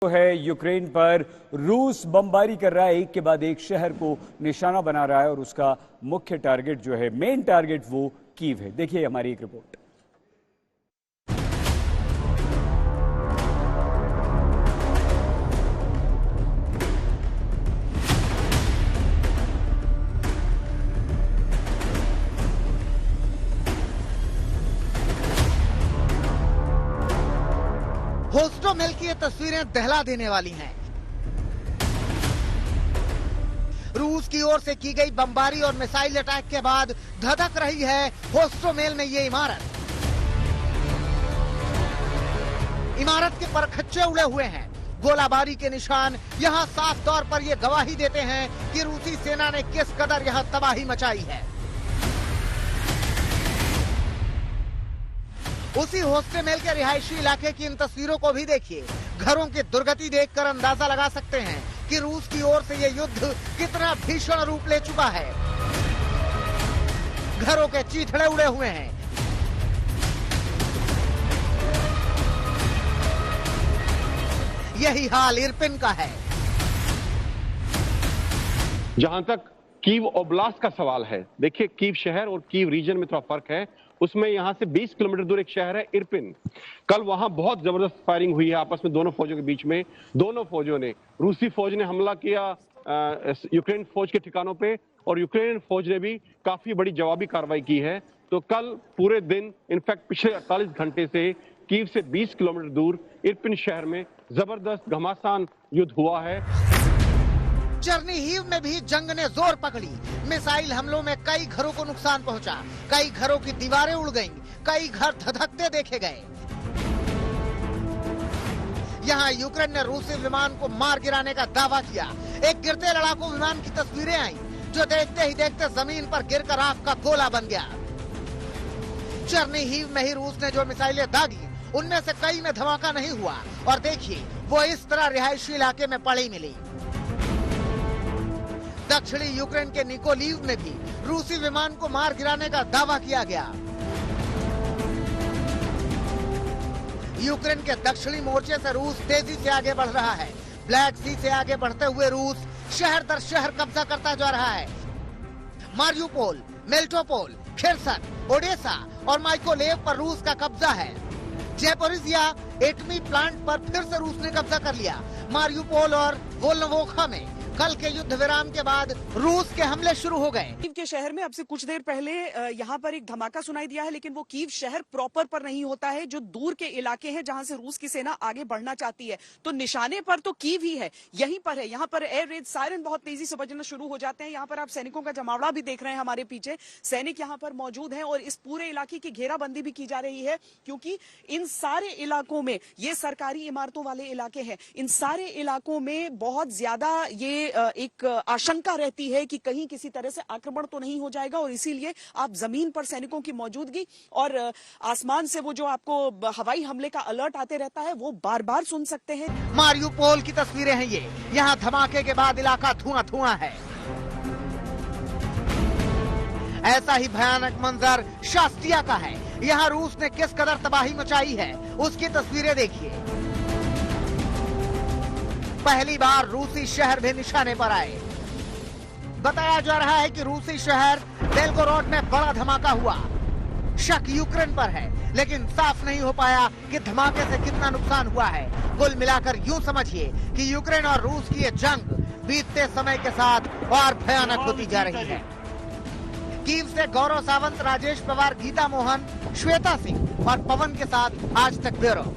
है यूक्रेन पर रूस बमबारी कर रहा है, एक के बाद एक शहर को निशाना बना रहा है और उसका मुख्य टारगेट जो है, मेन टारगेट वो कीव है। देखिए हमारी एक रिपोर्ट। होस्टोमेल की ये तस्वीरें दहला देने वाली हैं। रूस की ओर से की गई बमबारी और मिसाइल अटैक के बाद धधक रही है होस्टोमेल में ये इमारत। इमारत के परखच्चे उड़े हुए हैं। गोलाबारी के निशान यहां साफ तौर पर ये गवाही देते हैं कि रूसी सेना ने किस कदर यहां तबाही मचाई है। उसी होस्टोमेल के रिहायशी इलाके की इन तस्वीरों को भी देखिए। घरों की दुर्गति देखकर अंदाजा लगा सकते हैं कि रूस की ओर से यह युद्ध कितना भीषण रूप ले चुका है। घरों के चीथड़े उड़े हुए हैं। यही हाल इरपिन का है। जहां तक कीव ओब्लास्ट का सवाल है, देखिए कीव शहर और कीव रीजन में थोड़ा फर्क है। उसमें यहां से 20 किलोमीटर दूर एक शहर है इरपिन। कल वहां बहुत जबरदस्त फायरिंग हुई है आपस में दोनों फौजों के बीच में। दोनों फौजों ने, रूसी फौज ने हमला किया यूक्रेन फौज के ठिकानों पे और यूक्रेन फौज ने भी काफी बड़ी जवाबी कार्रवाई की है। तो कल पूरे दिन, इनफैक्ट पिछले 48 घंटे से कीव से 20 किलोमीटर दूर इरपिन शहर में जबरदस्त घमासान युद्ध हुआ है। चर्निहिव में भी जंग ने जोर पकड़ी। मिसाइल हमलों में कई घरों को नुकसान पहुंचा, कई घरों की दीवारें उड़ गईं, कई घर धधकते देखे गए। यहां यूक्रेन ने रूसी विमान को मार गिराने का दावा किया। एक गिरते लड़ाकू विमान की तस्वीरें आई जो देखते ही देखते जमीन पर गिरकर आग का गोला बन गया। चर्निहिव में ही रूस ने जो मिसाइलें दागी, उनमें से कई में धमाका नहीं हुआ और देखिए वो इस तरह रिहायशी इलाके में पड़ी मिली। दक्षिणी यूक्रेन के निकोलीव में भी रूसी विमान को मार गिराने का दावा किया गया। यूक्रेन के दक्षिणी मोर्चे से रूस तेजी से आगे बढ़ रहा है। ब्लैक सी से आगे बढ़ते हुए रूस शहर दर शहर कब्जा करता जा रहा है। मारियुपोल, मेल्टोपोल, खिर्सन, ओडेसा और माइकोलेव पर रूस का कब्जा है। ज़ेपोरिज़िया एटमी प्लांट पर फिर से रूस ने कब्जा कर लिया। मारियुपोल और वोल्नोवोखा में कल के युद्ध विराम के बाद रूस के हमले शुरू हो गए। कीव के शहर में अब से कुछ देर पहले यहाँ पर एक धमाका सुनाई दिया है, लेकिन वो कीव शहर प्रॉपर पर नहीं होता है, जो दूर के इलाके हैं जहां से रूस की सेना आगे बढ़ना चाहती है। तो निशाने पर तो कीव ही है, यहीं पर है। यहाँ पर एयर रेड सायरन बहुत तेजी से बजना शुरू हो जाते हैं। यहाँ पर आप सैनिकों का जमावड़ा भी देख रहे हैं। हमारे पीछे सैनिक यहाँ पर मौजूद है और इस पूरे इलाके की घेराबंदी भी की जा रही है, क्योंकि इन सारे इलाकों में, ये सरकारी इमारतों वाले इलाके हैं, इन सारे इलाकों में बहुत ज्यादा ये एक आशंका रहती है कि कहीं किसी तरह से आक्रमण तो नहीं हो जाएगा और इसीलिए आप जमीन पर सैनिकों की मौजूदगी और आसमान से वो जो आपको हवाई हमले का अलर्ट आते रहता है, वो बार बार सुन सकते हैं। मारियुपोल की तस्वीरें हैं ये। यहाँ धमाके के बाद इलाका धुआं धुआं है। ऐसा ही भयानक मंजर शास्तिया का है। यहाँ रूस ने किस कदर तबाही मचाई है, उसकी तस्वीरें देखिए। पहली बार रूसी शहर भी निशाने पर आए। बताया जा रहा है कि रूसी शहर बेलगोरोड में बड़ा धमाका हुआ। शक यूक्रेन पर है, लेकिन साफ नहीं हो पाया कि धमाके से कितना नुकसान हुआ है। कुल मिलाकर यूं समझिए कि यूक्रेन और रूस की ये जंग बीतते समय के साथ और भयानक होती जा रही है। कीव से गौरव सावंत, राजेश पवार, गीता मोहन, श्वेता सिंह और पवन के साथ आज तक ब्यूरो।